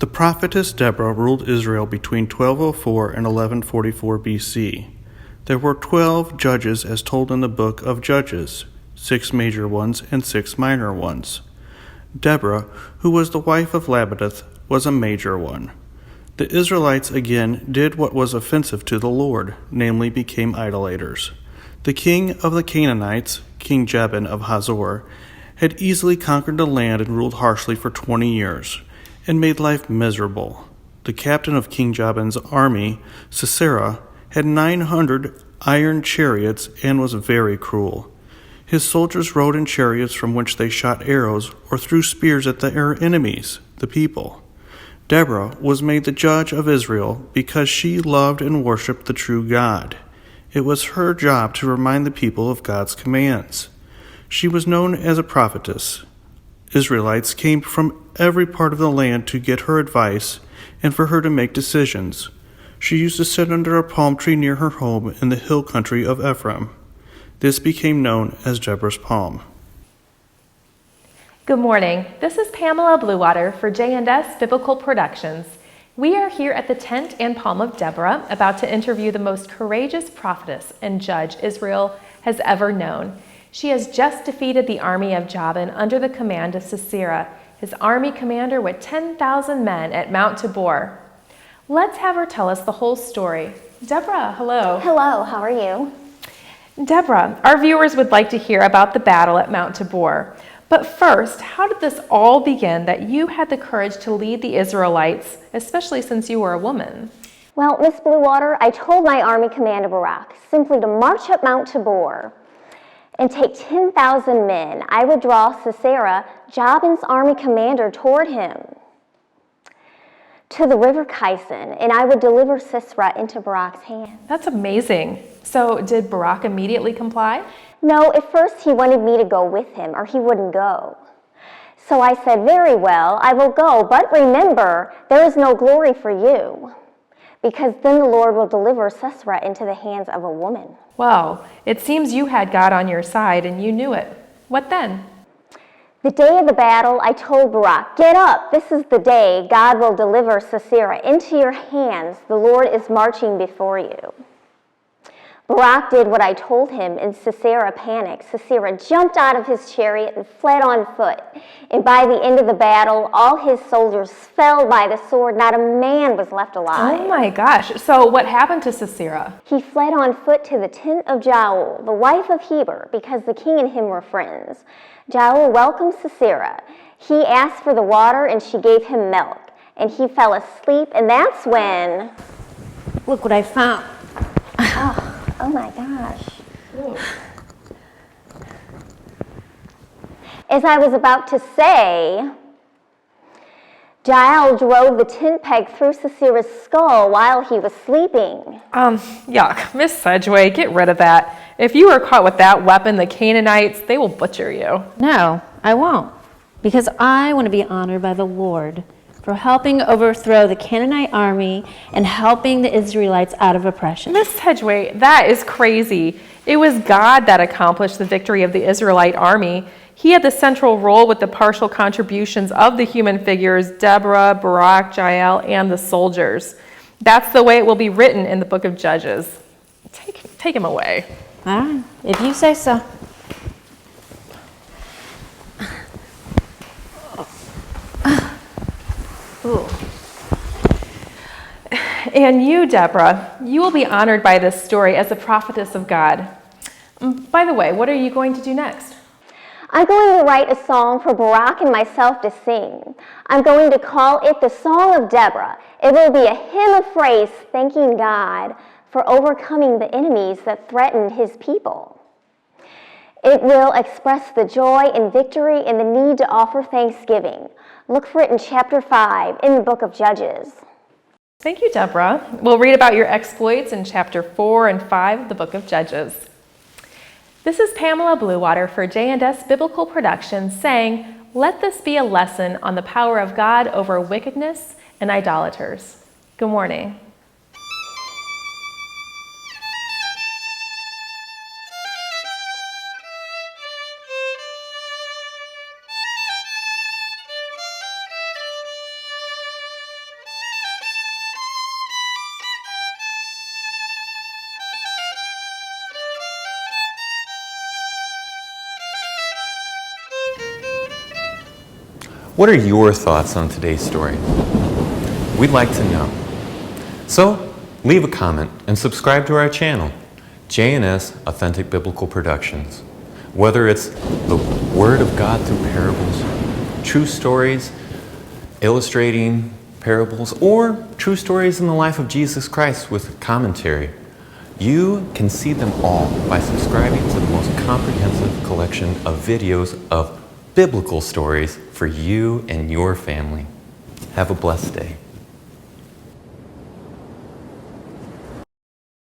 The prophetess Deborah ruled Israel between 1204 and 1144 BC. There were 12 judges as told in the book of Judges, 6 major ones and 6 minor ones. Deborah, who was the wife of Lapidoth, was a major one. The Israelites again did what was offensive to the Lord, namely became idolaters. The king of the Canaanites, King Jabin of Hazor, had easily conquered the land and ruled harshly for 20 years, and made life miserable. The captain of King Jabin's army, Sisera, had 900 iron chariots and was very cruel. His soldiers rode in chariots from which they shot arrows or threw spears at their enemies, the people. Deborah was made the judge of Israel because she loved and worshipped the true God. It was her job to remind the people of God's commands. She was known as a prophetess. Israelites came from every part of the land to get her advice and for her to make decisions. She used to sit under a palm tree near her home in the hill country of Ephraim. This became known as Deborah's Palm. Good morning. This is Pamela Bluewater for J&S Biblical Productions. We are here at the tent and palm of Deborah, about to interview the most courageous prophetess and judge Israel has ever known. She has just defeated the army of Jabin under the command of Sisera, his army commander with 10,000 men at Mount Tabor. Let's have her tell us the whole story. Deborah, hello. Hello, how are you? Deborah, our viewers would like to hear about the battle at Mount Tabor. But first, how did this all begin that you had the courage to lead the Israelites, especially since you were a woman? Well, Miss Bluewater, I told my army commander Barak simply to march up Mount Tabor and take 10,000 men. I would draw Sisera, Jabin's army commander, toward him to the river Kison, and I would deliver Sisera into Barak's hand. That's amazing. So did Barak immediately comply? No, at first he wanted me to go with him, or he wouldn't go. So I said, very well, I will go, but remember, there is no glory for you, because then the Lord will deliver Sisera into the hands of a woman. Well, it seems you had God on your side and you knew it. What then? The day of the battle, I told Barak, get up, this is the day God will deliver Sisera into your hands. The Lord is marching before you. Barak did what I told him, and Sisera panicked. Sisera jumped out of his chariot and fled on foot. And by the end of the battle, all his soldiers fell by the sword. Not a man was left alive. Oh my gosh. So what happened to Sisera? He fled on foot to the tent of Jael, the wife of Heber, because the king and him were friends. Jael welcomed Sisera. He asked for the water, and she gave him milk. And he fell asleep, and that's when... Look what I found. Oh my gosh. Ooh. As I was about to say, Jael drove the tent peg through Sisera's skull while he was sleeping. Yuck. Miss Sedgway, get rid of that. If you are caught with that weapon, the Canaanites, they will butcher you. No, I won't, because I want to be honored by the Lord for helping overthrow the Canaanite army and helping the Israelites out of oppression. Miss Sedgway, that is crazy. It was God that accomplished the victory of the Israelite army. He had the central role with the partial contributions of the human figures, Deborah, Barak, Jael, and the soldiers. That's the way it will be written in the book of Judges. Take him away. All right, if you say so. Ooh. And you, Deborah, you will be honored by this story as a prophetess of God. By the way, what are you going to do next? I'm going to write a song for Barak and myself to sing. I'm going to call it the Song of Deborah. It will be a hymn of praise thanking God for overcoming the enemies that threatened his people. It will express the joy and victory and the need to offer thanksgiving. Look for it in chapter 5 in the book of Judges. Thank you, Deborah. We'll read about your exploits in chapter 4 and 5 of the book of Judges. This is Pamela Bluewater for J&S Biblical Productions saying, let this be a lesson on the power of God over wickedness and idolaters. Good morning. What are your thoughts on today's story? We'd like to know. So, leave a comment and subscribe to our channel, J&S Authentic Biblical Productions. Whether it's the Word of God through parables, true stories illustrating parables, or true stories in the life of Jesus Christ with commentary, you can see them all by subscribing to the most comprehensive collection of videos of biblical stories for you and your family. Have a blessed day.